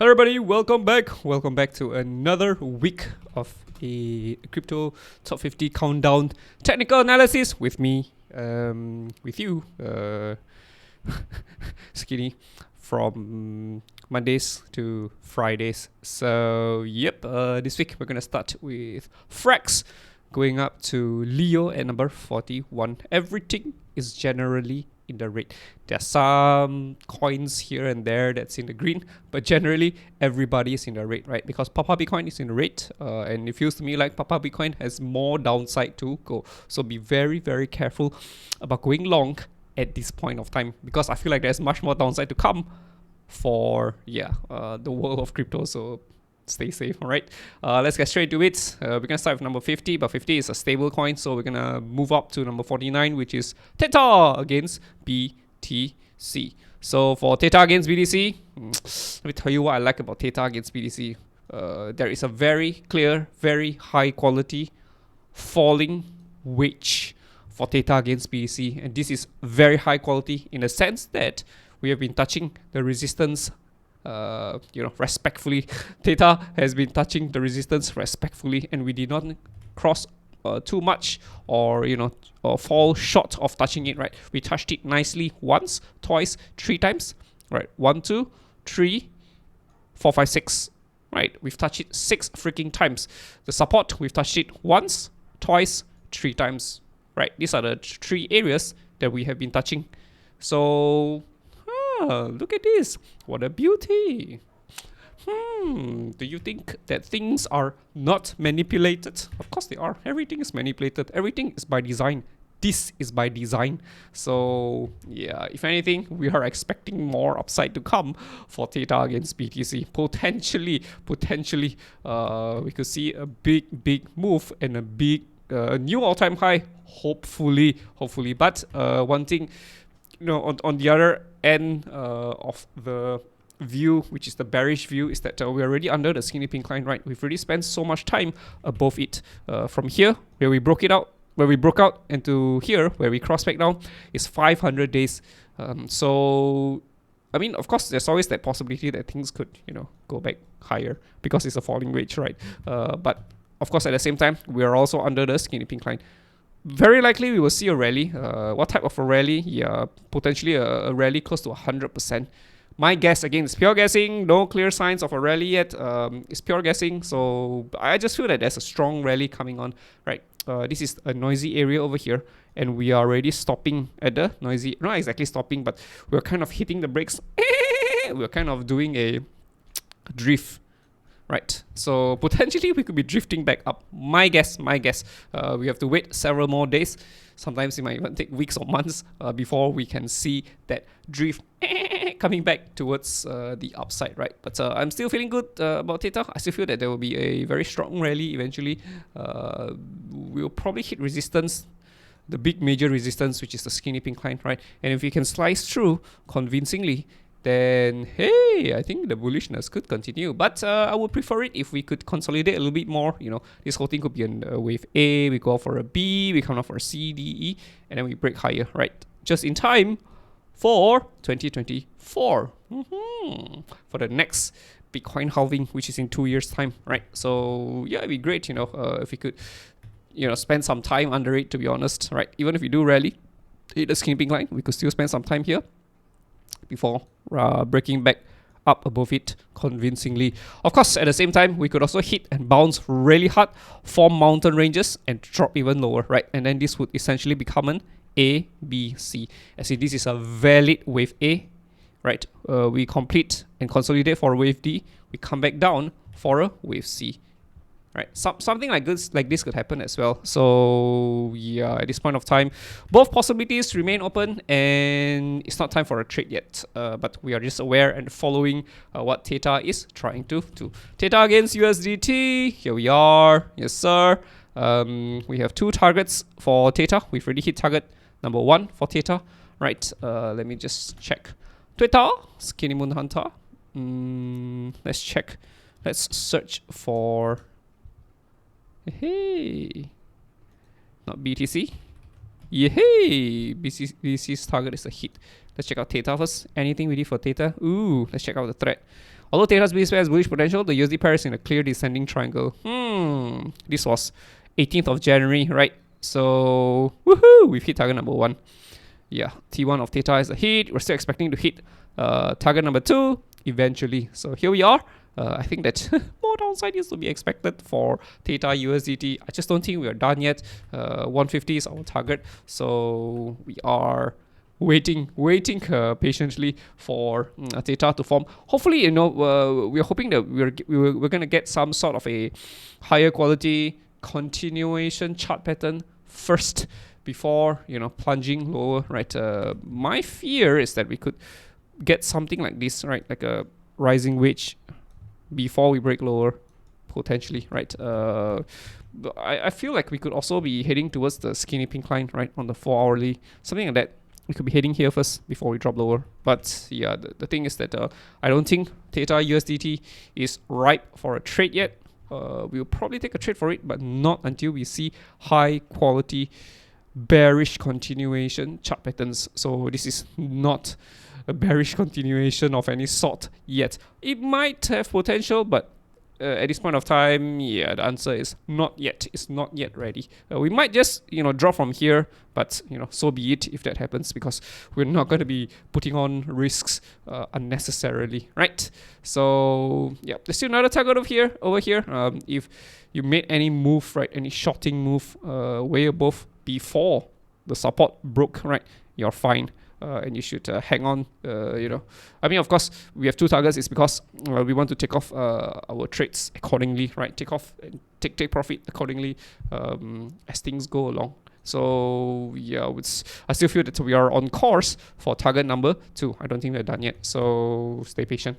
Hello everybody, welcome back. Welcome back to another week of a crypto top 50 countdown technical analysis with me, with you, Skinny, from Mondays to Fridays. So yep, this week we're gonna start with Frax going up to Leo at number 41. Everything is generally in the red. There are some coins here and there that's in the green, but generally everybody is in the red, right? Because Papa Bitcoin is in the red, and it feels to me like Papa Bitcoin has more downside to go. So be very, very careful about going long at this point of time, because I feel like there's much more downside to come for the world of crypto. So stay safe. All right, let's get straight to it. We're gonna start with number 50, but 50 is a stable coin, so we're gonna move up to number 49, which is THETA against BTC. So for THETA against BTC, let me tell you what I like about THETA against BTC. There is a very clear, very high quality falling wedge for THETA against BTC, and this is very high quality in the sense that we have been touching the resistance respectfully. THETA has been touching the resistance respectfully, and we did not cross too much or fall short of touching it, right? We touched it nicely once, twice, 3 times, right? 1, 2, 3, 4, 5, 6, right? We've touched it 6 freaking times. The support, we've touched it once, twice, 3 times, right? These are the 3 areas that we have been touching. So look at this. What a beauty. Do you think that things are not manipulated? Of course they are. Everything is manipulated. Everything is by design. This is by design. So yeah, if anything, we are expecting more upside to come for THETA against BTC. Potentially, we could see a big move and a big new all-time high. Hopefully. But one thing, on the other end of the view, which is the bearish view, is that we're already under the skinny pink line, right? We've already spent so much time above it. From here, where we broke out, and to here, where we cross back down, is 500 days. So, I mean, of course, there's always that possibility that things could, go back higher because it's a falling wedge, right? But of course, at the same time, we are also under the skinny pink line. Very likely we will see a rally. What type of a rally? Yeah, potentially a rally close to 100%. My guess, again, is pure guessing. No clear signs of a rally yet. It's pure guessing. So I just feel that there's a strong rally coming on, right? This is a noisy area over here, and we are already stopping at the noisy. Not exactly stopping, but we're kind of hitting the brakes. We're kind of doing a drift. Right, so potentially we could be drifting back up. My guess. We have to wait several more days. Sometimes it might even take weeks or months before we can see that drift coming back towards the upside, right? But I'm still feeling good about THETA. I still feel that there will be a very strong rally eventually. We'll probably hit resistance, the big major resistance, which is the skinny pink line, right? And if we can slice through convincingly, then hey, I think the bullishness could continue. But I would prefer it if we could consolidate a little bit more. This whole thing could be a wave A, we go for a B, we come out for a C, D, E, and then we break higher, right? Just in time for 2024. For the next Bitcoin halving, which is in 2 years' time, right? So yeah, it'd be great, if we could, spend some time under it, to be honest, right? Even if we do rally, hit the skinny pink line, we could still spend some time here before breaking back up above it convincingly. Of course, at the same time, we could also hit and bounce really hard, form mountain ranges, and drop even lower, right? And then this would essentially become an A, B, C. As in, this is a valid wave A, right? We complete and consolidate for a wave D. We come back down for a wave C. Right, something like this could happen as well. So yeah, at this point of time, both possibilities remain open, and it's not time for a trade yet. But we are just aware and following what THETA is trying to do. THETA against USDT. Here we are. Yes, sir. We have 2 targets for THETA. We've already hit target number 1 for THETA. Right. Let me just check. THETA, Skinny Moon Hunter. Let's check. Let's search for. Hey, not BTC. Yay! BTC's target is a hit. Let's check out THETA first. Anything we did for THETA? Ooh, let's check out the thread. Although THETA's base pair has bullish potential, the USD pair is in a clear descending triangle. This was 18th of January, right? So, woohoo! We've hit target number 1. Yeah, T1 of theta is a hit. We're still expecting to hit target number 2 eventually. So here we are. I think that more downside is to be expected for theta USDT. I just don't think we are done yet. 150 is our target. So we are waiting patiently for theta to form. Hopefully, we're hoping that we're going to get some sort of a higher quality continuation chart pattern first before plunging lower, right? My fear is that we could get something like this, right? Like a rising wedge before we break lower, potentially, right? I feel like we could also be heading towards the skinny pink line, right, on the 4-hourly, something like that. We could be heading here first before we drop lower. But yeah, the thing is that I don't think theta USDT is ripe for a trade yet. We'll probably take a trade for it, but not until we see high quality bearish continuation chart patterns. So this is not a bearish continuation of any sort yet. It might have potential, but at this point of time, yeah, the answer is not yet. It's not yet ready. We might just drop from here, but so be it if that happens, because we're not going to be putting on risks unnecessarily, right? So yeah, there's still another target over here. If you made any move, right, any shorting move way above before the support broke, right, you're fine. And you should hang on. I mean, of course, we have 2 targets. It's because we want to take off our trades accordingly, right? Take off and take profit accordingly as things go along. So yeah, I still feel that we are on course for target number 2. I don't think we're done yet. So stay patient.